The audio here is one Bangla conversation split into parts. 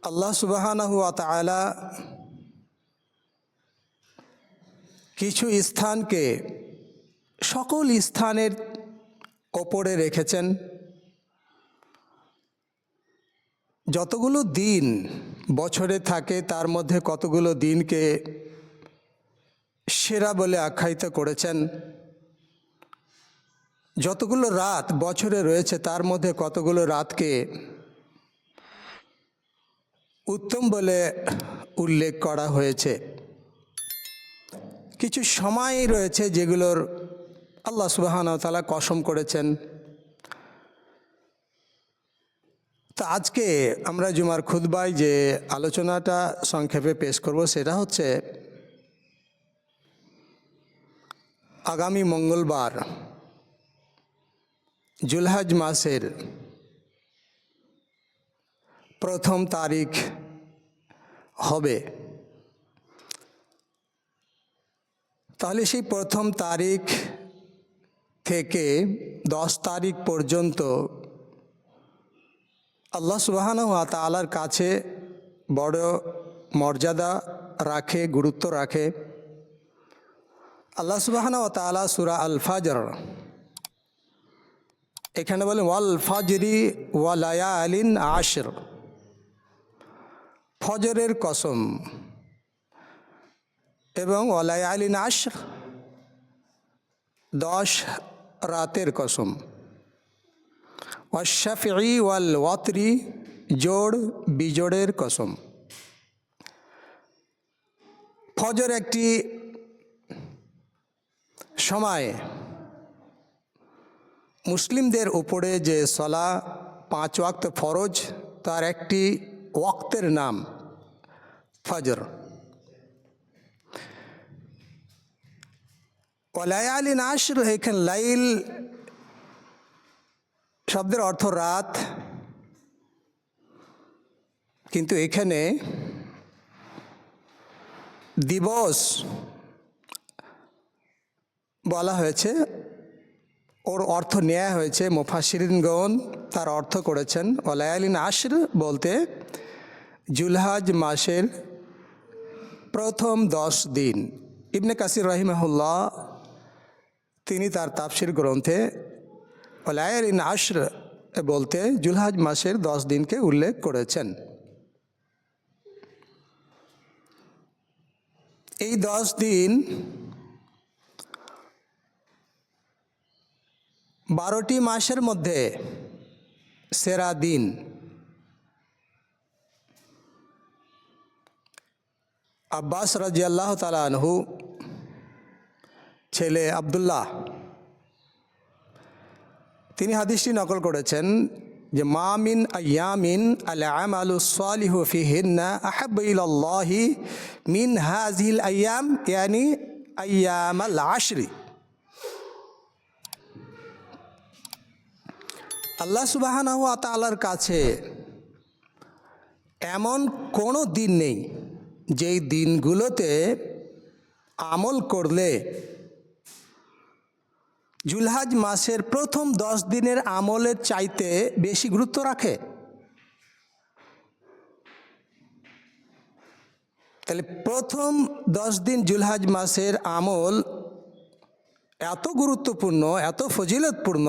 আল্লাহ সুবহানাহু ওয়া তাআলা কিছু স্থানকে সকল স্থানের ওপরে রেখেছেন। যতগুলো দিন বছরে থাকে তার মধ্যে কতগুলো দিনকে সেরা বলে আখ্যায়িত করেছেন। যতগুলো রাত বছরে রয়েছে তার মধ্যে কতগুলো রাতকে উত্তম বলে উল্লেখ করা হয়েছে। কিছু সময় রয়েছে যেগুলোর আল্লাহ সুবহানাহু ওয়া তাআলা কসম করেছেন। তো আজকে আমরা জুমার খুতবায় যে আলোচনাটা সংক্ষেপে পেশ করব সেটা হচ্ছে আগামী মঙ্গলবার জুলহজ মাসের প্রথম তারিখ হবে। তাহলে সেই প্রথম তারিখ থেকে 10 তারিখ পর্যন্ত আল্লাহ সুবহানাহু ওয়া তাআলার কাছে বড় মর্যাদা রাখে, গুরুত্ব রাখে। আল্লাহ সুবহানাহু ওয়া তাআলা সূরা আল ফাজর এখানে বলেন ওয়াল ফাজরি ওয়া লায়ালিন আশর, ফজরের কসম এবং ওয়া লায়ালিন আশর 10 রাতের কসম, ওয়াশ-শাফঈ ওয়াল ওয়াতরি জোড় বিজোড়ের কসম। ফজর একটি সময় মুসলিমদের উপরে যে সলা 5 ওয়াক্ত ফরজ তার একটি ওয়াক্তের নাম ফজর। ওয়ালায়ালিন আশর, এখানে লাইল শব্দের অর্থ রাত, কিন্তু এখানে দিবস বলা হয়েছে, ওর অর্থ নেওয়া হয়েছে। মুফাসসিরিনগণ তার অর্থ করেছেন ওয়ালায়ালিন আশর বলতে জুলহজ মাসের প্রথম 10 দিন। ইবনে কাসির রাহিমাহুল্লাহ তিনি তার তাফসির গ্রন্থে ওয়ালায়ালিন আশর বলতে জুলহজ মাসের 10 দিনকে উল্লেখ করেছেন। এই 10 দিন 12টি মাসের মধ্যে সেরা দিন। আব্বাস রাদিয়াল্লাহু তাআলা আনহু ছেলে আব্দুল্লাহ তিনি হাদিসটি নকল করেছেন যে মা মিন আইয়ামিন আল আমালু সালিহু ফিহিন্না আহাব্বু ইলাল্লাহি মিন হাযিহিল আইয়াম, ইয়ানি আইয়ামাল আশরি। আল্লাহ সুবহানাহু ওয়া তাআলার কাছে এমন কোনো দিন নেই যেই দিনগুলোতে আমল করলে জুলহজ মাসের প্রথম 10 দিনের আমলের চাইতে বেশি গুরুত্ব রাখে। তাহলে প্রথম 10 দিন জুলহজ মাসের আমল এত গুরুত্বপূর্ণ, এত ফজিলতপূর্ণ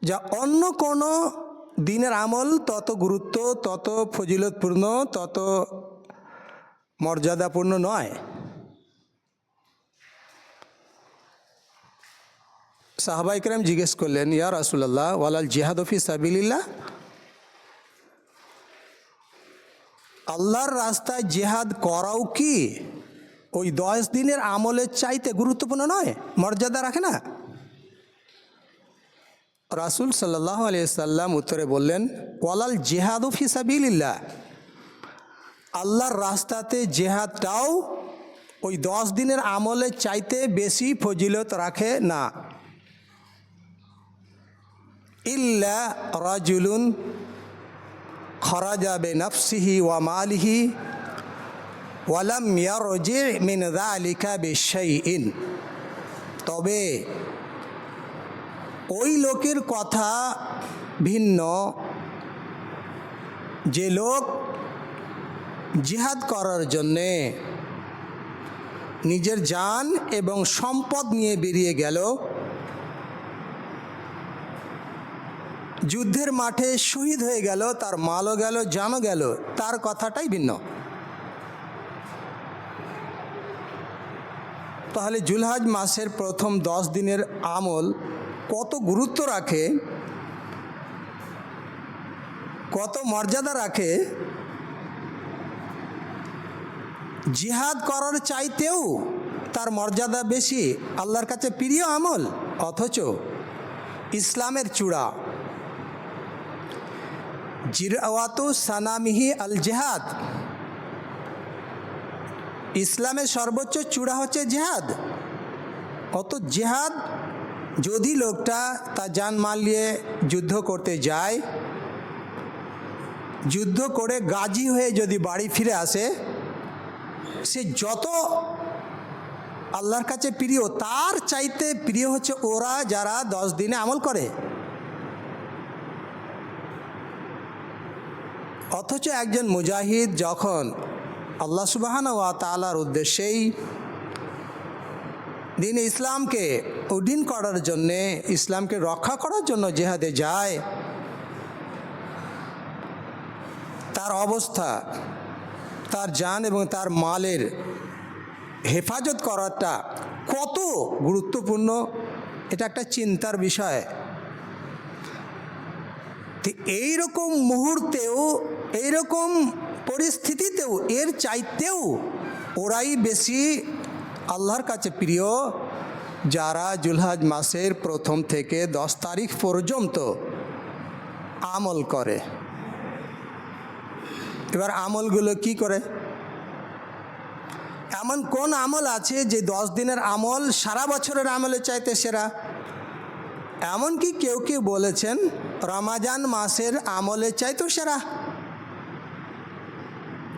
যা অন্য কোনো দিনের আমল তত গুরুত্ব, তত ফজিলতপূর্ণ, তত মর্যাদাপূর্ণ নয়। সাহাবায়ে কেরাম জিজ্ঞেস করলেন, ইয়া রাসূলুল্লাহ ওয়ালাল জিহাদ ফি সাবিলিল্লাহ, আল্লাহর রাস্তায় জিহাদ করাও কি ওই 10 দিনের আমলের চাইতে গুরুত্বপূর্ণ নয়, মর্যাদা রাখে না? রাসূল সাল্লাল্লাহু আলাইহি সাল্লাম উত্তরে বললেন ওয়ালাল জিহাদু ফি সাবিলিল্লাহ, আল্লাহর রাস্তাতে জিহাদটাও ওই 10 দিনের আমলের চাইতে বেশি ফজিলত রাখে না। ইল্লা রাজুলুন খরাজা বিনাফসিহি ওয়া মালিহি ওয়া লাম ইয়ারজি মিন যালিকা বিশাইইন, তবে ওই লোকের কথা ভিন্ন যে লোক জিহাদ করার জন্যে নিজের জান এবং সম্পদ নিয়ে বেরিয়ে গেল, যুদ্ধের মাঠে শহীদ হয়ে গেল, তার মালও গেল, জানও গেল, তার কথাটাই ভিন্ন। তাহলে জুলহাজ মাসের প্রথম 10 দিনের আমল কত গুরুত্ব রাখে, কত মর্যাদা রাখে, জিহাদ করার চাইতেও তার মর্যাদা বেশি, আল্লাহর কাছে প্রিয় আমল। অথচ ইসলামের চূড়া, জিরওয়াতু সানামিহি আল জেহাদ, ইসলামের সর্বোচ্চ চূড়া হচ্ছে জেহাদ। অত জেহাদ যদি লোকটা তার জান মাল নিয়ে যুদ্ধ করতে যায়, যুদ্ধ করে গাজী হয়ে যদি বাড়ি ফিরে আসে, সে যত আল্লাহর কাছে প্রিয়, তার চাইতে প্রিয় হচ্ছে ওরা যারা 10 দিনে আমল করে। অথচ একজন মুজাহিদ যখন আল্লাহ সুবহানাহু ওয়া তাআলার উদ্দেশ্যেই দিন ইসলামকে উড্ডীন করার জন্যে, ইসলামকে রক্ষা করার জন্য জেহাদে যায়, তার অবস্থা, তার জান এবং তার মালের হেফাজত করাটা কত গুরুত্বপূর্ণ, এটা একটা চিন্তার বিষয়। তো এইরকম মুহূর্তেও, এইরকম পরিস্থিতিতেও এর চাইতেও ওরাই বেশি আল্লাহর কাছে প্রিয় যারা জুলহাজ মাসের প্রথম থেকে 10 তারিখ পর্যন্ত আমল করে। এবার আমলগুলো কি করে? এমন কোন আমল আছে যে 10 দিনের আমল সারা বছরের আমলের চাইতে সেরা? এমনকি কেউ কেউ বলেছেন রমাজান মাসের আমলের চাইতেও সেরা।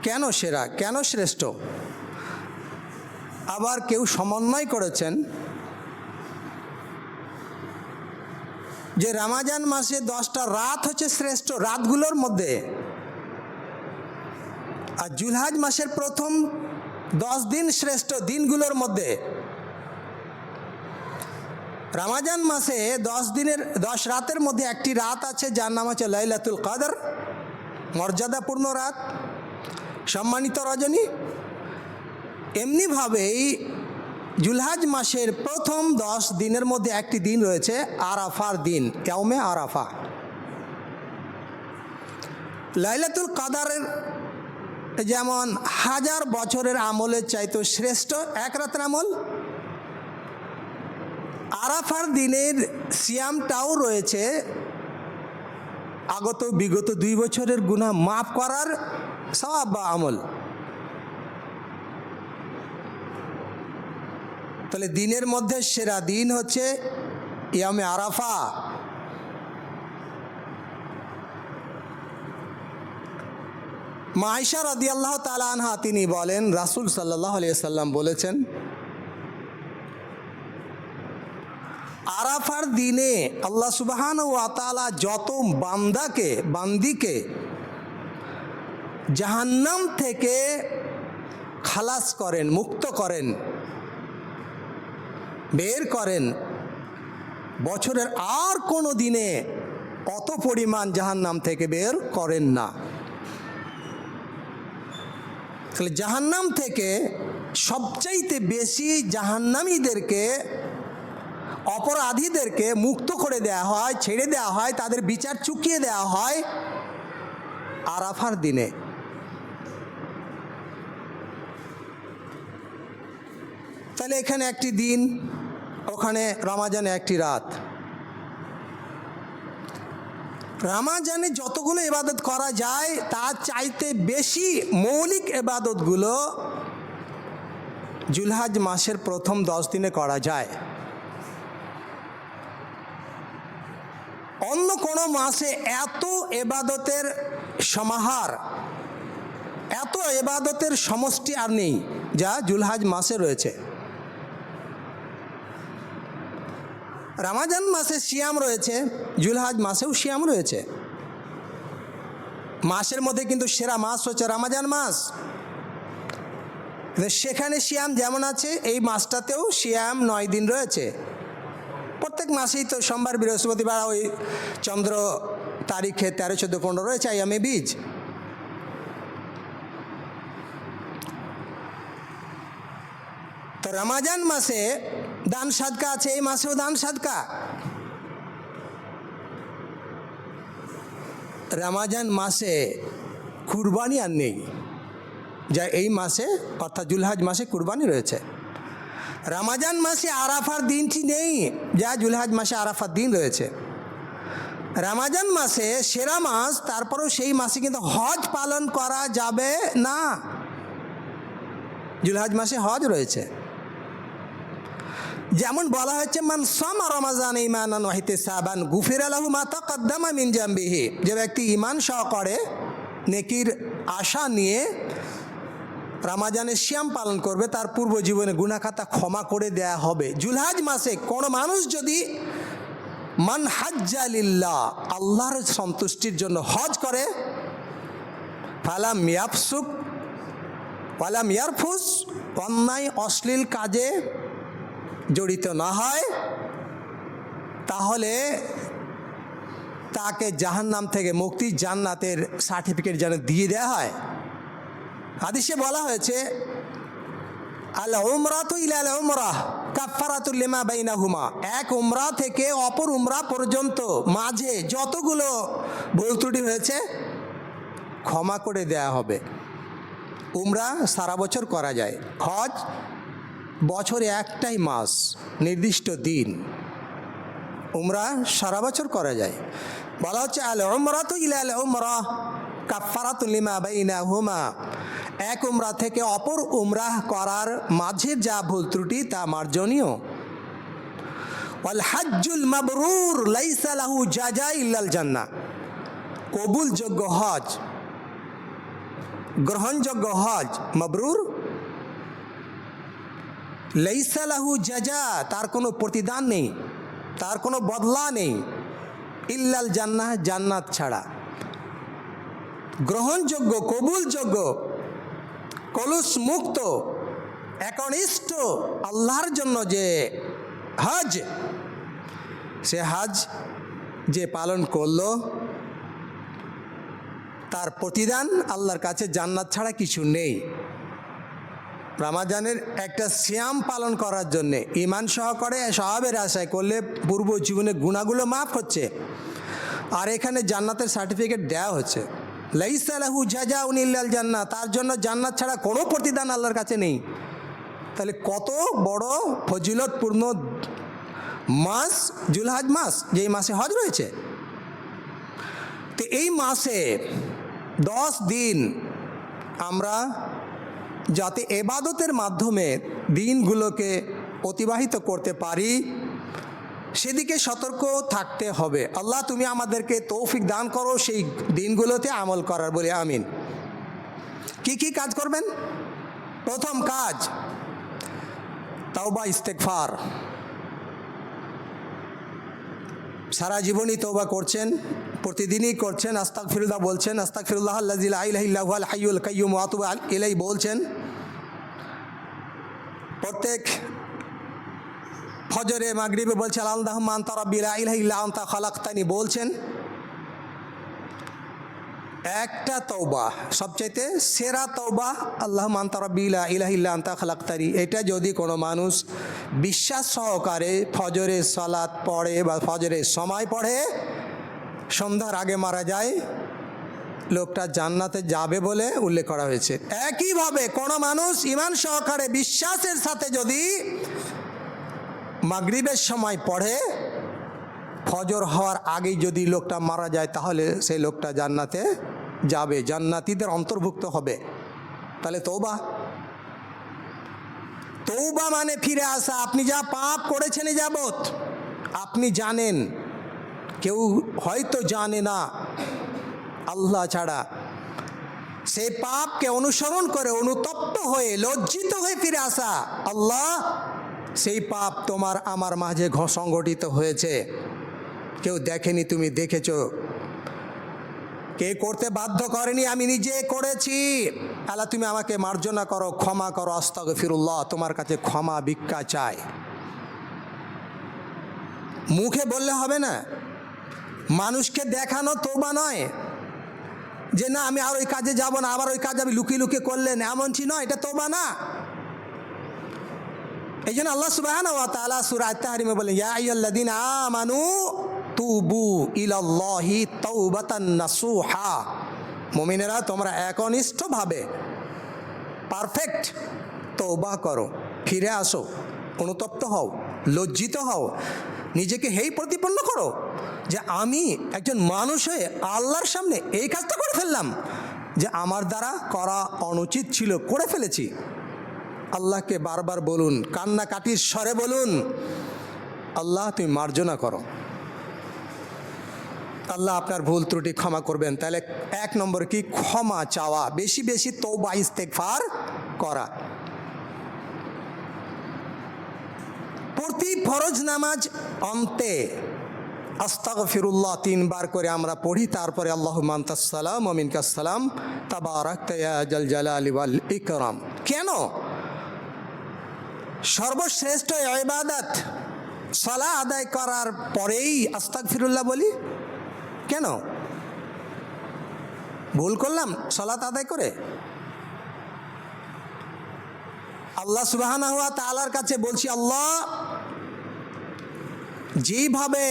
কেন সেরা, কেন শ্রেষ্ঠ? আবার কেউ সমন্বয় করেছেন যে রমাজান মাসে 10টা রাত হচ্ছে শ্রেষ্ঠ রাতগুলোর মধ্যে, আর জুলহাজ মাসের প্রথম 10 দিন শ্রেষ্ঠ দিনগুলোর মধ্যে। রমাজান মাসে 10 রাতের মধ্যে একটি রাত আছে যার নাম হচ্ছে লাইলাতুল কদর, মর্যাদাপূর্ণ রাত, সম্মানিত রজনী। এমনিভাবেই জুলহাজ মাসের প্রথম 10 দিনের মধ্যে একটি দিন রয়েছে আরাফার দিন, ইয়াউমে আরাফা। লাইলাতুল কদরের যেমন 1000 বছরের আমলের চাইতে শ্রেষ্ঠ এক রাতের আমল, আরাফার দিনের সিয়ামটাও রয়েছে আগত বিগত 2 বছরের গুনাহ মাফ করার সওয়াব বা আমল। তাহলে দিনের মধ্যে সেরা দিন হচ্ছে ইয়ামে আরাফা। মা আয়েশা রাদিয়াল্লাহু তাআলা আনহা তিনি বলেন, রাসূল সাল্লাল্লাহু আলাইহি ওয়াসাল্লাম বলেছেন, আরাফার দিনে আল্লাহ সুবহানাহু ওয়া তাআলা যত বান্দিকে জাহান্নাম থেকে খালাস করেন, মুক্ত করেন, বের করেন, বছরের আর কোনো দিনে অত পরিমাণ জাহান্নাম থেকে বের করেন না। তাহলে জাহান্নাম থেকে সবচাইতে বেশি জাহান্নামীদেরকে, অপরাধীদেরকে মুক্ত করে দেওয়া হয়, ছেড়ে দেওয়া হয়, তাদের বিচার চুকিয়ে দেওয়া হয় আরাফার দিনে। তাহলে এখানে একটি দিন, ওখানে রমাজানে একটি রাত। রমাজানে যতগুলো ইবাদত করা যায় তার চাইতে বেশি মৌলিক ইবাদতগুলো জুলহাজ মাসের প্রথম 10 দিনে করা যায়। অন্য কোনো মাসে এত ইবাদতের সমাহার, এত ইবাদতের সমষ্টি আর নেই যা জুলহাজ মাসে রয়েছে। রমাজান মাসে সিয়াম রয়েছে, জুলহাজ মাসেও সিয়াম রয়েছে। মাসের মধ্যে কিন্তু সেরা মাস হচ্ছে রমজান মাস। সেখানে সিয়াম যেমন আছে, এই মাসটাতেও সিয়াম 9 দিন রয়েছে। প্রত্যেক মাসেই তো সোমবার বৃহস্পতিবার ওই চন্দ্র তারিখে 13, 14, 15 রয়েছে আইয়ামে বীজ। তো রমজান মাসে দান সাদকা আছে, এই মাসেও দান সাদকা। রমজান মাসে কুরবানি আর নেই, যা এই মাসে অর্থাৎ জুলহাজ মাসে কুরবানি রয়েছে। রমজান মাসে আরাফার দিনটি নেই, যা জুলহাজ মাসে আরাফার দিন রয়েছে। রমজান মাসে সেরা মাস, তারপরেও সেই মাসে কিন্তু হজ পালন করা যাবে না। জুলহাজ মাসে হজ রয়েছে। যেমন বলা হয়েছে, মান সামা রমাজান ঈমানান ওয়া ইহতিসাবান গুফিরা লাহু মা তাকাদ্দামা মিন জামবিহি। যে ব্যক্তি ঈমান সহকারে নেকির আশা নিয়ে রমজানের সিয়াম পালন করবে, তার পূর্ব জীবনে গুনাহ খাতা ক্ষমা করে দেয়া হবে। জুলহাজ মাসে কোনো মানুষ যদি মান হাজ্জা লিল্লাহ, আল্লাহর সন্তুষ্টির জন্য হজ করে, ফালাম ইয়াফসুক ওয়ালাম ইয়ারফুস, অন্যায় অশ্লীল কাজে জড়িত না হয়, তাহলে তাকে জাহান্নাম থেকে মুক্তি, জান্নাতের সার্টিফিকেট যেন দিয়ে দেওয়া হয়। হাদিসে বলা হয়েছে, আল উমরাতু ইলাল উমরাহ কাফফারাতুল লিমা বাইনাহুমা। এক উমরা থেকে অপর উমরা পর্যন্ত মাঝে যতগুলো ভুল ত্রুটি হয়েছে ক্ষমা করে দেয়া হবে। উমরা সারা বছর করা যায়, হজ বছরে একটাই মাস, নির্দিষ্ট দিন। উমরা সারা বছর করা যায়। বলা হচ্ছে আল উমরাতু ইলাল উমরাহ কাফফারাতুল লিমা বাইনাহুমা। এক উমরা থেকে অপর উমরা করার মাঝের যা ভুল ত্রুটি তা মার্জনীয়। ওয়াল হাজ্জুল মাবরুর লাইসা লাহু জাযা ইল্লাল জান্নাহ। কবুলযোগ্য হজ, গ্রহণযোগ্য হজ মাবরুর, লাইসা লাহু জাযা, তার কোনো প্রতিদান নেই, তার কোনো বদলা নেই, ইল্লাল জান্নাহ, জান্নাত ছাড়া। গ্রহণযোগ্য, কবুলযোগ্য, কলুষ মুক্ত, একনিষ্ঠ আল্লাহর জন্য যে হজ, সে হজ যে পালন করলো তার প্রতিদান আল্লাহর কাছে জান্নাত ছাড়া কিছু নেই। রমজানের একটা সিয়াম পালন করার জন্যে ঈমান সহকারে সওয়াবের আশায় করলে পূর্ব জীবনে গুনাহগুলো মাফ হচ্ছে, আর এখানে জান্নাতের সার্টিফিকেট দেওয়া হচ্ছে। লাইসা লাহু জাযাউন ইল্লাল জান্নাহ, তার জন্য জান্নাত ছাড়া কোনো প্রতিদান আল্লাহর কাছে নেই। তাহলে কত বড় ফজিলতপূর্ণ মাস জুলহাজ মাস, যেই মাসে হজ রয়েছে। তো এই মাসে 10 দিন আমরা যাতে এবাদতের মাধ্যমে দিনগুলোকে অতিবাহিত করতে পারি, সেদিকে সতর্ক থাকতে হবে। আল্লাহ তুমি আমাদেরকে তৌফিক দান করো সেই দিনগুলোতে আমল করার, বলে আমিন। কি কি কাজ করবেন? প্রথম কাজ তাওবা ইস্তেগফার। সারা জীবনই তওবা করছেন, প্রতিদিনই করছেন, আস্তাগফিরুল্লাহ বলছেন, আস্তাগফিরুল্লাহ আল্লাযী লা ইলাহা ইল্লা হুয়াল হাইয়ুল কাইয়্যুম ওয়া আতুবু ইলাইহি বলছেন। প্রত্যেক ফজরে মাগরিবে বলছেন আল্লাহুম্মা আনতা রাব্বি লা ইলাহা ইল্লা আনতা খালাকতানি বলছেন। একটা তওবা, সবচাইতে সেরা তওবা আল্লাহুম্মা আনতা রাব্বি লা ইলাহা ইল্লা আনতা খালাকতানি। এটা যদি কোনো মানুষ বিশ্বাস সহকারে ফজরের সালাত পড়ে বা ফজরের সময় পড়ে, সন্ধ্যার আগে মারা যায়, লোকটা জান্নাতে যাবে বলে উল্লেখ করা হয়েছে। একইভাবে কোনো মানুষ ঈমান সহকারে বিশ্বাসের সাথে যদি মাগরিবের সময় পড়ে, ফজর হওয়ার আগেই যদি লোকটা মারা যায়, তাহলে সেই লোকটা জান্নাতে যাবে, জান্নাতীদের অন্তর্ভুক্ত হবে। তাহলে তওবা, তওবা মানে ফিরে আসা। আপনি যা পাপ করেছেন যাবত, আপনি জানেন, কেউ হয়তো জানে না আল্লাহ ছাড়া, সেই পাপকে অনুসরণ করে অনুতপ্ত হয়ে লজ্জিত হয়ে ফিরে আসা। আল্লাহ, সেই পাপ তোমার আমার মাঝে সংগঠিত হয়েছে, কেউ দেখেনি, তুমি দেখেছ, কে করতে বাধ্য করেনি, আমি নিজে করেছি। আল্লাহ তুমি আমাকে মার্জনা করো, ক্ষমা করো, আস্তাগফিরুল্লাহ, তোমার কাছে ক্ষমা ভিক্ষা চাই। মুখে বললে হবে না, মানুষকে দেখানো তওবা নয় যে না আমি আর ওই কাজে যাব না, আবার ওই কাজ আমি লুকিয়ে লুকিয়ে করলেন, এমনটি নয়, এটা তওবা না। এই জন্য আল্লাহ সুবহানাহু ওয়া তাআলা সূরা আত-তাহরিমে বলেন, ইয়া আইয়ুহাল্লাযীনা আমানু তুবু ইলাল্লাহি তাওবাতান নাসুহা। মুমিনেরা তোমরা একনিষ্ঠভাবে পারফেক্ট তওবা করো, ফিরে আসো, অনুতপ্ত হও, লজ্জিত হও, নিজেকে হেয় প্রতিপন্ন করো যে আমি একজন মানুষ হয়ে আল্লাহর সামনে এই কাজটা করে ফেললাম যে আমার দ্বারা করা অনুচিত ছিল, করে ফেলেছি। আল্লাহকে বারবার বলুন, কান্নাকাটির স্বরে বলুন, আল্লাহ তুমি মার্জনা করো। আল্লাহ আপনার ভুল ত্রুটি ক্ষমা করবেন। তাহলে 1 নম্বর কি? ক্ষমা চাওয়া, বেশি বেশি তওবা ইস্তেগফার করা। প্রতি ফরজ নামাজ অন্তে আস্তাগফিরুল্লাহ 3 বার করে আমরা পড়ি, তারপরে আল্লাহুম্মা আনতাস সালাম ওয়া মিনকাস সালাম তাবারাকতা ইয়া জাল জালালি ওয়াল ইকরাম। কেন? সর্বশ্রেষ্ঠ ইবাদত সালাত আদায় করার পরেই আস্তাগফিরুল্লাহ বলি কেন? ভুল করলাম সালাত আদায় করে? আল্লাহ সুবহানাহু ওয়া তাআলার কাছে বলছি, আল্লাহ যেভাবে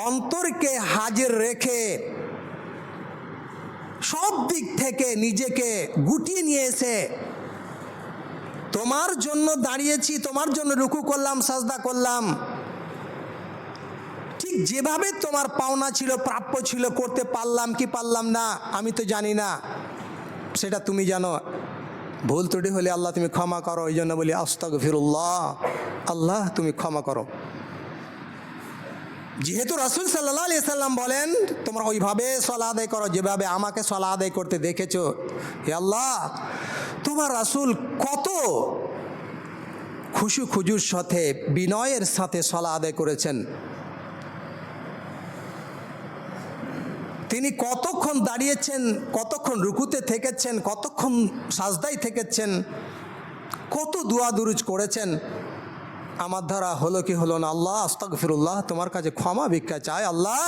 অন্তরকে হাজির রেখে সব দিক থেকে নিজেকে গুটিয়ে নিয়ে এসে তোমার জন্য দাঁড়িয়েছি, তোমার জন্য রুকু করলাম, সাজদা করলাম, ঠিক যেভাবে তোমার পাওনা ছিল, প্রাপ্য ছিল, করতে পারলাম কি পারলাম না আমি তো জানি না, সেটা তুমি জানো। ভুল ত্রুটি হলে আল্লাহ তুমি ক্ষমা করো। এই জন্য বলি আস্তাগফিরুল্লাহ, আল্লাহ তুমি ক্ষমা করো। যেহেতু রাসূল সাল্লাল্লাহু আলাইহি সাল্লাম বলেন তোমরা ওইভাবে সালাত আদায় করো যেভাবে আমাকে সালাত আদায় করতে দেখেছো। হে আল্লাহ, তোমার রাসূল কত খুশু খুজুর সাথে, বিনয়ের সাথে সালাত আদায় করেছেন। তিনি কতক্ষণ দাঁড়িয়েছেন, কতক্ষণ রুকুতে থেকেছেন, কতক্ষণ সাজদায় থেকেছেন, কত দোয়া দুরুজ করেছেন। আমার দ্বারা হলো কি হলো না, আল্লাহ আস্তাগফিরুল্লাহ, তোমার কাছে ক্ষমা ভিক্ষা চাই। আল্লাহ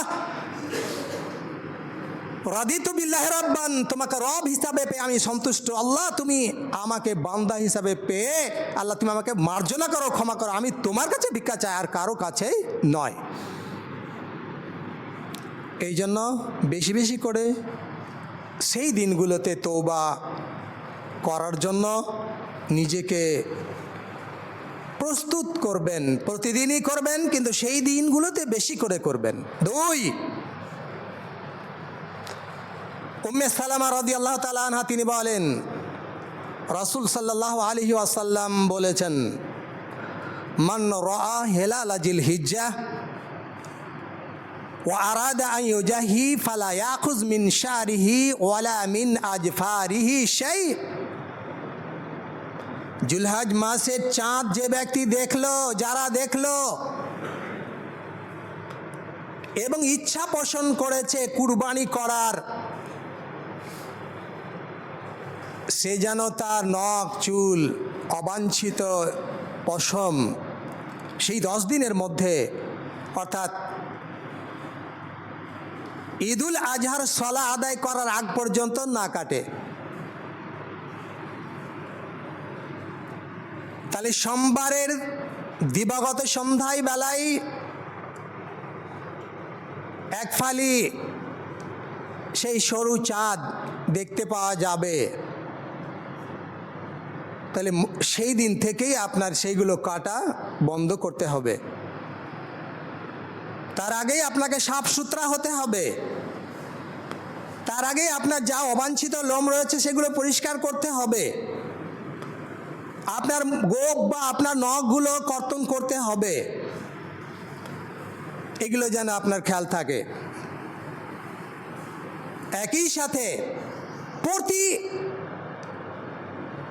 রাদিতু বিল্লাহি রাব্বান, তোমাকে রব হিসাবে পেয়ে আমি সন্তুষ্ট। আল্লাহ তুমি আমাকে বান্দা হিসাবে পেয়ে আল্লাহ তুমি আমাকে মার্জনা করো, ক্ষমা করো, আমি তোমার কাছে ভিক্ষা চাই, আর কারো কাছেই নয়। এই জন্য বেশি বেশি করে সেই দিনগুলোতে তওবা করার জন্য নিজেকে প্রস্তুত করবেন। প্রতিদিনই করবেন, কিন্তু সেই দিনগুলোতে বেশি করে করবেন। 2, উম্মে সালামা রাদিয়াল্লাহু তাআলা আনহা তিনি বলেন রাসূল সাল্লাল্লাহু আলাইহি ওয়াসাল্লাম বলেছেন, মান রাআ হিলাল জিল হিজ্জাহ ওয়া আরাদা আন ইউজাহি ফালা ইয়াখুজ মিন শারিহি ওয়ালা মিন আজফারিহি শাই। জুলহজ মাসের চাঁদ যে ব্যক্তি দেখলো, যারা দেখলো এবং ইচ্ছা পোষণ করেছে কুরবানি করার, সে যেন তার নখ চুল অবাঞ্ছিত পশম সেই 10 দিনের মধ্যে, অর্থাৎ ঈদুল আজহার সালাত আদায় করার আগ পর্যন্ত না কাটে। তাহলে সোমবারের দিবাগত সন্ধ্যায় বেলায় এক ফালি সেই সরু চাঁদ দেখতে পাওয়া যাবে। তাহলে সেই দিন থেকেই আপনার সেইগুলো কাটা বন্ধ করতে হবে। তার আগেই আপনাকে সাফ সুতরা হতে হবে। তার আগেই আপনার যা অবাঞ্ছিত লোম রয়েছে সেগুলো পরিষ্কার করতে হবে। আপনার গোপ বা আপনার নখগুলো কর্তন করতে হবে। এগুলো যেন আপনার খেয়াল থাকে। একই সাথে প্রতি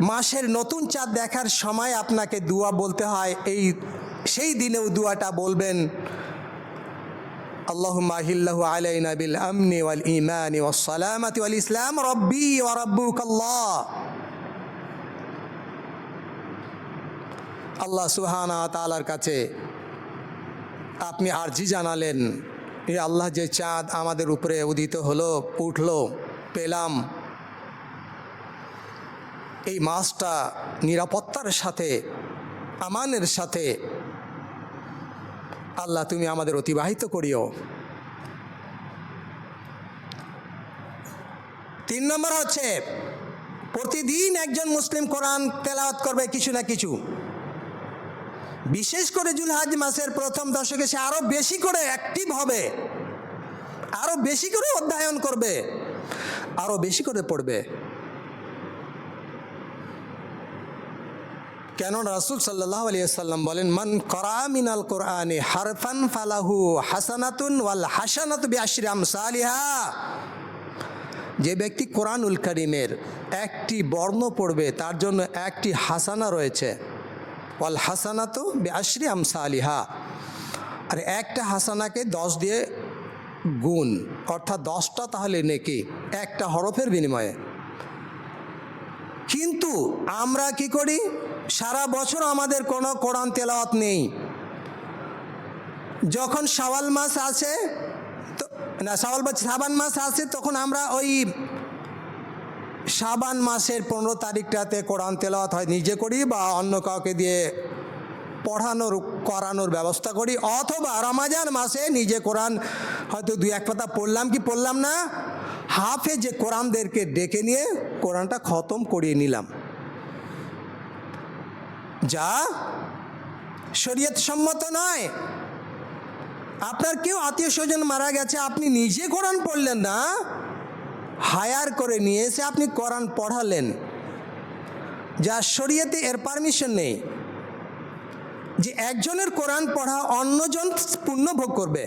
মাসের নতুন চাঁদ দেখার সময় আপনাকে দোয়া বলতে হয়। সেই দিনেও দোয়াটা বলবেন, আল্লাহুম্মা আহিল্লাহু আলাইনা বিল আমনি ওয়াল ঈমানি ওয়াস সালামাতি ওয়াল ইসলাম রব্বি ওয়া রাব্বুকাল্লাহ। আল্লাহ সুবহানাহু ওয়া তাআলার কাছে আপনি আরজি জানালেন, এ আল্লাহ, যে চাঁদ আমাদের উপরে উদিত হলো, উঠলো, পেলাম, এই মাসটা নিরাপত্তার সাথে, আমানের সাথে আল্লাহ তুমি আমাদের অতিবাহিত করিও। 3 নম্বর হচ্ছে, প্রতিদিন একজন মুসলিম কোরআন তেলাওয়াত করবে কিছু না কিছু। বিশেষ করে জিলহজ মাসের প্রথম দশকে সে আরও বেশি করে অ্যাক্টিভ হবে, আরও বেশি করে অধ্যয়ন করবে, আরও বেশি করে পড়বে। কেন রাসূল সাল্লাল্লাহু আলাইহি ওয়াসাল্লাম বলেন, মান করা মিনাল কোরআনি হারফান ফালাহু হাসানাতুন ওয়াল হাসানাতু বিআশরি আমসালিহা। যে ব্যক্তি কোরআনুল কারীমের একটি বর্ণ পড়বে তার জন্য একটি হাসানা রয়েছে, ওয়াল হাসানাতু বিআশরি আমসালিহা। আর একটা হাসানাকে 10 দিয়ে গুণ, অর্থাৎ 10টা তাহলে নেকি একটা হরফের বিনিময়ে। কিন্তু আমরা কি করি, সারা বছর আমাদের কোনো কোরআন তেলাওয়াত নেই। যখন শাওয়াল মাস আছে, তো না শাবান মাস আছে, তখন আমরা ওই শাবান মাসের 15 তারিখটাতে কোরআন তেলাওয়াত হয় নিজে করি, বা অন্য কাউকে দিয়ে করানোর ব্যবস্থা করি, অথবা রমজান মাসে নিজে কোরআন হয়তো 2-1 পাতা পড়লাম কি পড়লাম না, হাফেজে কোরআনদেরকে ডেকে নিয়ে কোরআনটা খতম করিয়ে নিলাম, যা শরীয়ত সম্মত নয়। আপনার কেউ আত্মীয় স্বজন মারা গেছে, আপনি নিজে কোরআন পড়লেন না, হায়ার করে নিয়ে এসে আপনি কোরআন পড়ালেন, যা শরীয়তে এর পারমিশন নেই। যে একজনের কোরআন পড়া অন্যজন পুণ্য ভোগ করবে,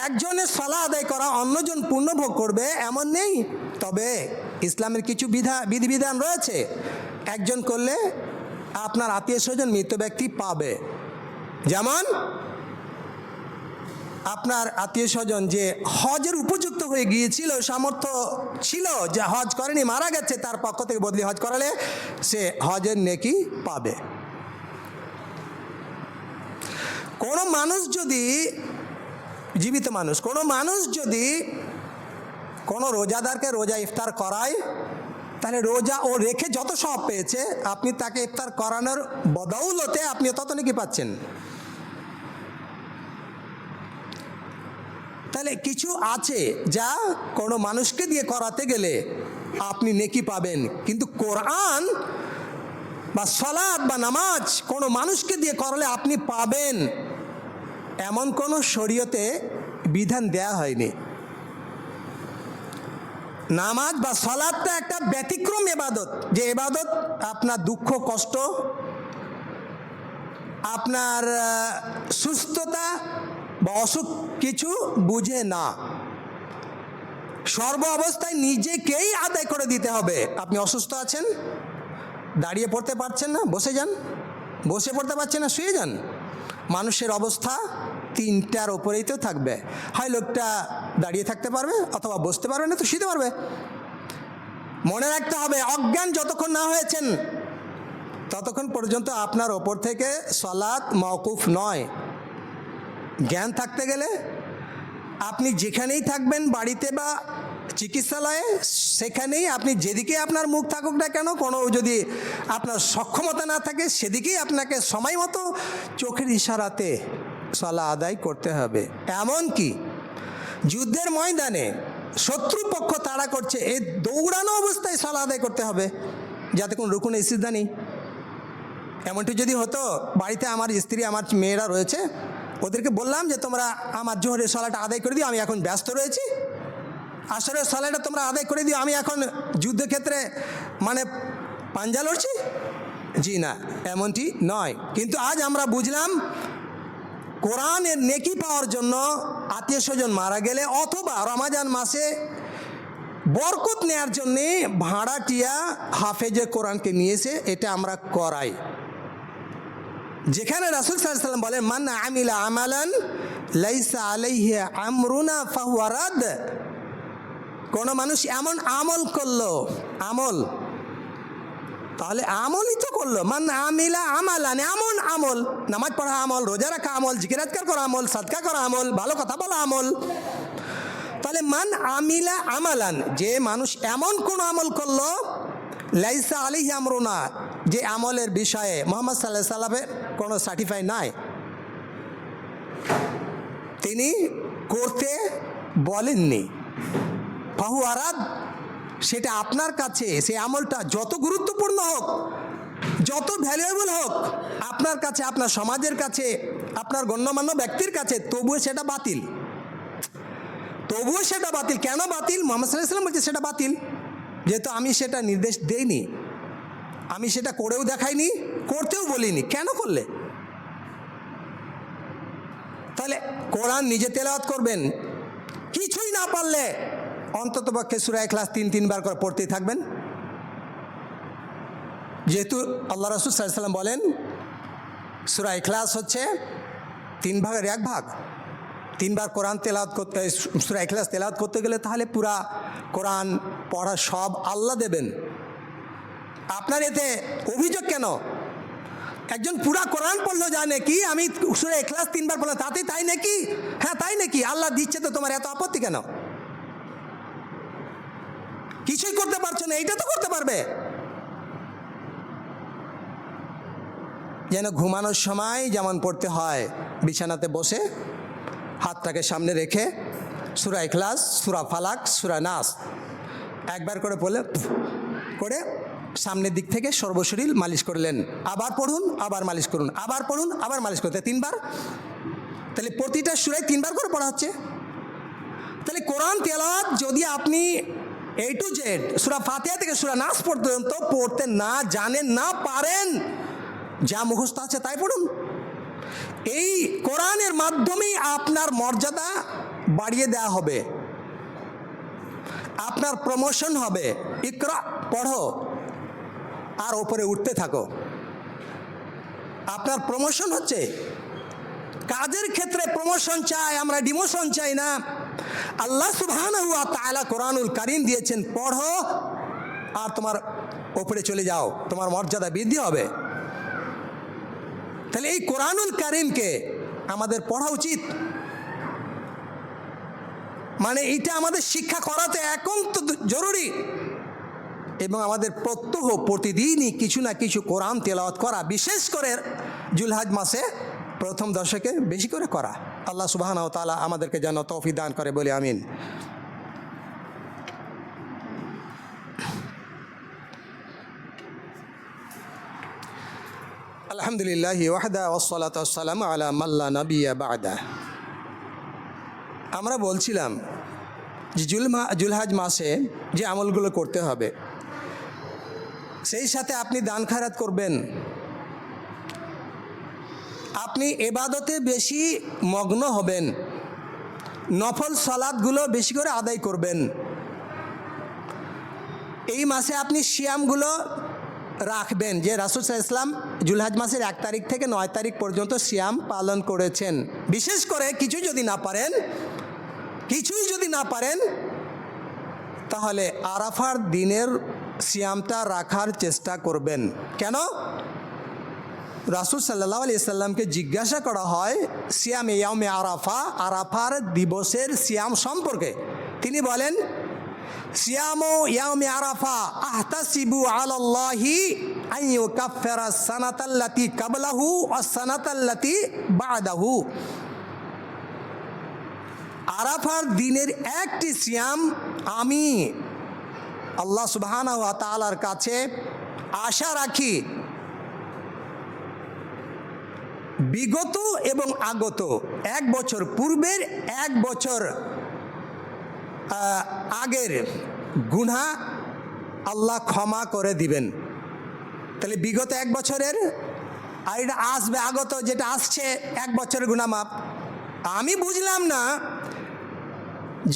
একজনের সালাহ আদায় করা অন্যজন পুণ্য ভোগ করবে, এমন নেই। তবে ইসলামের কিছু বিধিবিধান রয়েছে, একজন করলে আপনার আত্মীয় স্বজন মৃত ব্যক্তি পাবে। যেমন আপনার আত্মীয় স্বজন যে হজের উপযুক্ত হয়ে গিয়েছিল, সামর্থ্য ছিল, যে হজ করেনি, মারা গেছে, তার পক্ষ থেকে বদলি হজ করালে সে হজের নেকি পাবে। কোনো মানুষ যদি, জীবিত মানুষ, কোনো মানুষ যদি কোনো রোজাদারকে রোজা ইফতার করায়, তাহলে রোজা ও রেখে যত সব পেয়েছে, আপনি তাকে ইফতার করানোর বদৌলতে আপনি তত নাকি পাচ্ছেন। তাহলে কিছু আছে যা কোনো মানুষকে দিয়ে করাতে গেলে আপনি নেকি পাবেন, কিন্তু কোরআন বা সালাত বা নামাজ কোনো মানুষকে দিয়ে করালে আপনি পাবেন, এমন কোনো শরীয়তে বিধান দেয়া হয়নি। নামাজ বা সালাতটা একটা ব্যতিক্রম ইবাদত, যে ইবাদত আপনার দুঃখ কষ্ট, আপনার সুস্থতা বা অসুখ কিছু বুঝে না, সর্ব অবস্থায় নিজেকেই আদায় করে দিতে হবে। আপনি অসুস্থ আছেন, দাঁড়িয়ে পড়তে পারছেন না, বসে যান, বসে পড়তে পারছেন না, শুয়ে যান। মানুষের অবস্থা 3টার ওপরেই তো থাকবে, হয় লোকটা দাঁড়িয়ে থাকতে পারবে, অথবা বসতে পারবে না তো শুতে পারবে। মনে রাখতে হবে, অজ্ঞান যতক্ষণ না হয়েছেন ততক্ষণ পর্যন্ত আপনার ওপর থেকে সালাত মওকুফ নয়। জ্ঞান থাকতে গেলে আপনি যেখানেই থাকবেন, বাড়িতে বা চিকিৎসালয়ে, সেখানেই আপনি যেদিকে আপনার মুখ থাকুক না কেন, কোনো যদি আপনার সক্ষমতা না থাকে, সেদিকেই আপনাকে সময় মতো চোখের ইশারাতে সালাত আদায় করতে হবে। এমনকি যুদ্ধের ময়দানে শত্রুপক্ষ তাড়া করছে, এই দৌড়ানো অবস্থায় সালাত আদায় করতে হবে, যাতে কোনো রুকুন সিজদা নেই। এমনটি যদি হতো, বাড়িতে আমার স্ত্রী, আমার মেয়েরা রয়েছে, ওদেরকে বললাম যে তোমরা আমার জোহরের সালাটা আদায় করে দিও, আমি এখন ব্যস্ত রয়েছি, আসরের সালাটা তোমরা আদায় করে দিও, আমি এখন যুদ্ধক্ষেত্রে মানে পাঞ্জা লড়ছি। জি না, এমনটি নয়। কিন্তু আজ আমরা বুঝলাম, কোরআনের নেকি পাওয়ার জন্য আত্মীয় স্বজন মারা গেলে, অথবা রমজান মাসে বরকত নেয়ার জন্যে ভাড়াটিয়া হাফেজে কোরআনকে নিয়েছে, এটা আমরা করাই। যেখানে রাসূল সাল্লাল্লাহু আলাইহি ওয়াসাল্লাম বলেন, মান আমিলা আমালান লাইসা আলাইহি আমরুনা ফাহুয়া রাদ। কোনো মানুষ এমন আমল করলো, আমল, তাহলে আমলই তো করলো, মান আমিলা আমালান, এমন আমল, নামাজ পড়া আমল, রোজা রাখা আমল, জিকির আজকার করা আমল, সাদকা করা আমল, ভালো কথা বলা আমল। তাহলে মান আমিলা আমালান, যে মানুষ এমন কোন আমল করলো, লাইসা আলাইহি আমরুনা, যে আমলের বিষয়ে মুহাম্মদ সাল্লাল্লাহু আলাইহি সাল্লামের কোনো সার্টিফাই নাই, তিনি করতে বলেননি, ফাহুয়া রাদ, সেটা আপনার কাছে, সেই আমলটা যত গুরুত্বপূর্ণ হোক, যত ভ্যালুয়েবল হোক আপনার কাছে, আপনার সমাজের কাছে, আপনার গণ্যমান্য ব্যক্তির কাছে, তবুও সেটা বাতিল, তবুও সেটা বাতিল। কেন বাতিল? মুহাম্মদ সাল্লাল্লাহু আলাইহি ওয়াসাল্লাম বলছে সেটা বাতিল, যেহেতু আমি সেটা নির্দেশ দেইনি, আমি সেটা করেও দেখাইনি, করতেও বলিনি। কেন করলে? তাহলে কোরআন নিজে তেলাওয়াত করবেন, কিছুই না পারলে অন্ততপক্ষে সূরা ইখলাস 3-3 বার করে পড়তেই থাকবেন। যেহেতু আল্লাহ রাসূল সাল্লাল্লাহু আলাইহি ওয়াসাল্লাম বলেন সূরা ইখলাস হচ্ছে 3 ভাগের 1 ভাগ। 3 বার কোরআন তেলাওয়াত করতে, সূরা ইখলাস তেলাওয়াত করতে গেলে তাহলে পুরা কোরআন পড়া সব আল্লাহ দেবেন। আপনার এতে অভিযোগ কেন? একজন পুরা কোরআন পড়লো যায় নাকি, আমি সূরা ইখলাস 3 বার পড়লাম তাতেই তাই নাকি? হ্যাঁ তাই নাকি, আল্লাহ দিচ্ছে তো, তোমার এত আপত্তি কেন? কিছুই করতে পারছো না, এইটা তো করতে পারবে। যেন ঘুমানোর সময় যেমন পড়তে হয়, বিছানাতে বসে হাতটাকে সামনে রেখে সূরা ইখলাস, সূরা ফালাক, সূরা নাস একবার করে পড়লে করে সামনের দিক থেকে সর্বশরীর মালিশ করলেন, আবার পড়ুন, আবার মালিশ করুন, আবার পড়ুন, আবার মালিশ করতে 3 বার। তাহলে প্রতিটা সূরায় 3 বার করে পড়া হচ্ছে। তাহলে কোরআন তেলাওয়াত যদি আপনি A to Z সূরা ফাতিহা থেকে সূরা নাস পর্যন্ত পড়তে না জানেন, না পারেন, যা মুখস্থ আছে তাই পড়ুন। এই কোরআনের মাধ্যমেই আপনার মর্যাদা বাড়িয়ে দেওয়া হবে, আপনার প্রমোশন হবে। ইকরা, পড়ো আর ওপরে উঠতে থাকো, আপনার প্রমোশন হচ্ছে। কাজের ক্ষেত্রে প্রমোশন চাই আমরা, ডিমোশন চাই না। আল্লাহ সুবহানাহু ওয়া তাআলা কোরআনুল কারীম দিয়েছেন, পড়ো আর তোমার ওপরে চলে যাও, তোমার মর্যাদা বৃদ্ধি হবে। তাহলে এই কোরআনুল কারীমকে আমাদের পড়া উচিত, মানে এটা আমাদের শিক্ষা করাতে একান্ত জরুরি। এবং আমাদের প্রত্যহ প্রতিদিনই কিছু না কিছু কোরআন তেলাওয়াত করা, বিশেষ করে জুলহাজ মাসে প্রথম দশকে বেশি করে করা। আল্লাহ সুবহানাহু ওয়া তাআলা আমাদেরকে যেন তৌফিক দান করে, বলি আমিন। আলহামদুলিল্লাহি ওয়াহদা ওয়াসসালাতু ওয়াসসালামু আলা মান লা নাবিয়্যা বা'দা। আমরা বলছিলাম যে জুলহাজ মাসে যে আমলগুলো করতে হবে, সেই সাথে আপনি দান খায়রাত করবেন, আপনি ইবাদতে বেশি মগ্ন হবেন, নফল সালাতগুলো বেশি করে আদায় করবেন। এই মাসে আপনি সিয়ামগুলো রাখবেন, যে রাসূল সাল্লাল্লাহু আলাইহি ওয়াসাল্লাম জুলহাজ মাসের 1 তারিখ থেকে 9 তারিখ পর্যন্ত সিয়াম পালন করেছেন। বিশেষ করে কিছুই যদি না পারেন তাহলে আরাফার দিনের সিয়ামটা রাখার চেষ্টা করবেন। কেন? রাসূল সাল্লাল্লাহু আলাইহি সাল্লামকে জিজ্ঞাসা করা হয় সিয়ামে ইয়াউমে আরাফা, আরাফার দিবসের সিয়াম সম্পর্কে। তিনি বলেন, সিয়ামু ইয়াউমে আরাফা আহতাসিবু আলাল্লাহি আন ইউকাফফিরা সানাতাল্লাতি ক্বাবলাহু ওয়াস সানাতাল্লাতি বা'দাহু। আরাফার দিনের একটি সিয়াম আমি আল্লাহ সুবহানাহু ওয়া তাআলার কাছে আশা রাখি বিগত এবং আগত 1 বছর পূর্বের, 1 বছর আগের গুনাহ আল্লাহ ক্ষমা করে দিবেন। তাহলে বিগত 1 বছরের, আর এটা আসবে আগত, যেটা আসছে 1 বছরের গুনাহ মাপ। আমি বুঝলাম না,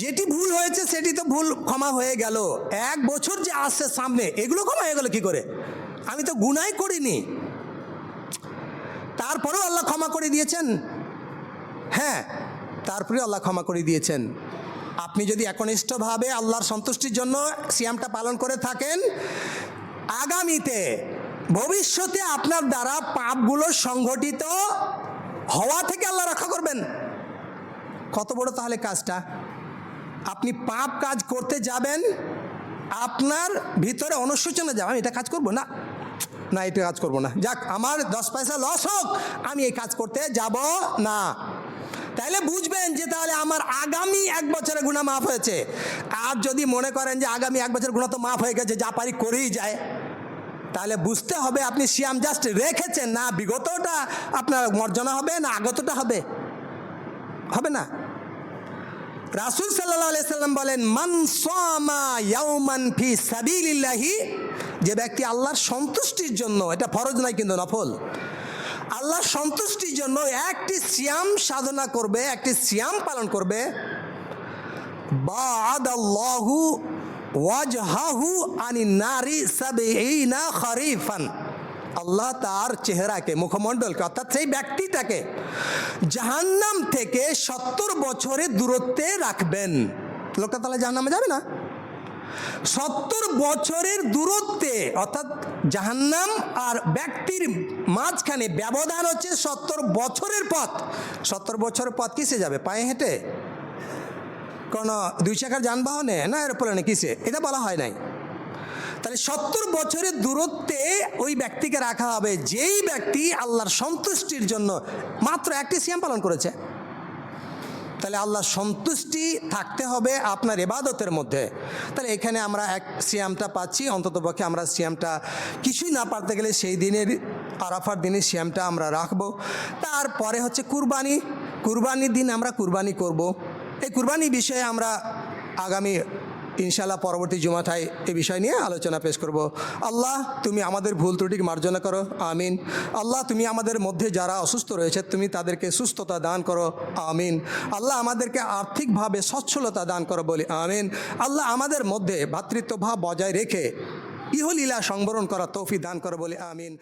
যেটি ভুল হয়েছে সেটি তো ভুল ক্ষমা হয়ে গেল, 1 বছর যে আসছে সামনে, এগুলো ক্ষমা হয়ে গেল কি করে? আমি তো গুনাহই করিনি, তারপরেও আল্লাহ ক্ষমা করে দিয়েছেন। হ্যাঁ, তারপরে আল্লাহ ক্ষমা করে দিয়েছেন। আপনি যদি একনিষ্ঠভাবে আল্লাহর সন্তুষ্টির জন্য সিয়ামটা পালন করে থাকেন, আগামীতে ভবিষ্যতে আপনার দ্বারা পাপগুলো সংঘটিত হওয়া থেকে আল্লাহ রক্ষা করবেন। কত বড় তাহলে কাজটা! আপনি পাপ কাজ করতে যাবেন, আপনার ভিতরে অনুশোচনা যাবে, আমি এটা কাজ করবো না, না এটা কাজ করবো না, যাক আমার 10 পয়সা লস হোক, আমি এই কাজ করতে যাব না। তাহলে বুঝবেন যে তাহলে আমার আগামী 1 বছরের গুনাহ মাফ হয়েছে। আর যদি মনে করেন যে আগামী 1 বছর গুনাহ তো মাফ হয়ে গেছে, যা পারি করেই যায়, তাহলে বুঝতে হবে আপনি সিয়াম জাস্ট রেখেছেন, না বিগতটা আপনার মার্জনা হবে, না আগতটা হবে, হবে না। রাসূল সাল্লাল্লাহু আলাইহি সাল্লাম বলেন, মান সামা ইয়াওমান ফি সাবিলিল্লাহি, যে ব্যক্তি আল্লাহর সন্তুষ্টির জন্য, এটা ফরজ নয় কিন্তু নফল, আল্লাহর সন্তুষ্টির জন্য একটি সিয়াম সাধনা করবে, একটি সিয়াম পালন করবে, বা'আদাল্লাহু ওয়াজহাহু আনিন নারি সাবঈনা খরিফান, আল্লাহ তার চেহারাকে, মুখমণ্ডলকে, অর্থাৎ সেই ব্যক্তিটাকে জাহান্নাম থেকে 70 বছরের দূরত্বে রাখবেন। লোকটা তাহলে জাহান্নামে যাবে না। 70 বছরের দূরত্বে, অর্থাৎ জাহান্নাম আর ব্যক্তির মাঝখানে ব্যবধান হচ্ছে 70 বছরের পথ। 70 বছরের পথ কিসে যাবে? পায়ে হেঁটে? কোনো 2 চাকার যানবাহনে? না এরোপ্লেনে? কিসে? এটা বলা হয় নাই। তাহলে 70 বছরের দূরত্বে ওই ব্যক্তিকে রাখা হবে, যেই ব্যক্তি আল্লাহর সন্তুষ্টির জন্য মাত্র একটি সিয়াম পালন করেছে। তাহলে আল্লাহর সন্তুষ্টি থাকতে হবে আপনার ইবাদতের মধ্যে। তাহলে এখানে আমরা এক সিয়ামটা পাচ্ছি, অন্ততপক্ষে আমরা সিয়ামটা কিছুই না পারতে গেলে সেই দিনের, আরাফার দিনের সিয়ামটা আমরা রাখবো। তারপরে হচ্ছে কুরবানি। কুরবানির দিন আমরা কুরবানি করব। এই কুরবানি বিষয়ে আমরা আগামী ইনশাআল্লাহ পরবর্তী জুমাটায় এই বিষয় নিয়ে আলোচনা পেশ করব। আল্লাহ তুমি আমাদের ভুল ত্রুটিকে মার্জনা করো, আমিন। আল্লাহ তুমি আমাদের মধ্যে যারা অসুস্থ রয়েছে তুমি তাদেরকে সুস্থতা দান করো, আমিন। আল্লাহ আমাদেরকে আর্থিকভাবে সচ্ছলতা দান করো, বলি আমিন। আল্লাহ আমাদের মধ্যে ভ্রাতৃত্বভাব বজায় রেখে ইহলীলা সংবরণ করা তৌফিক দান করো, বলি আমিন।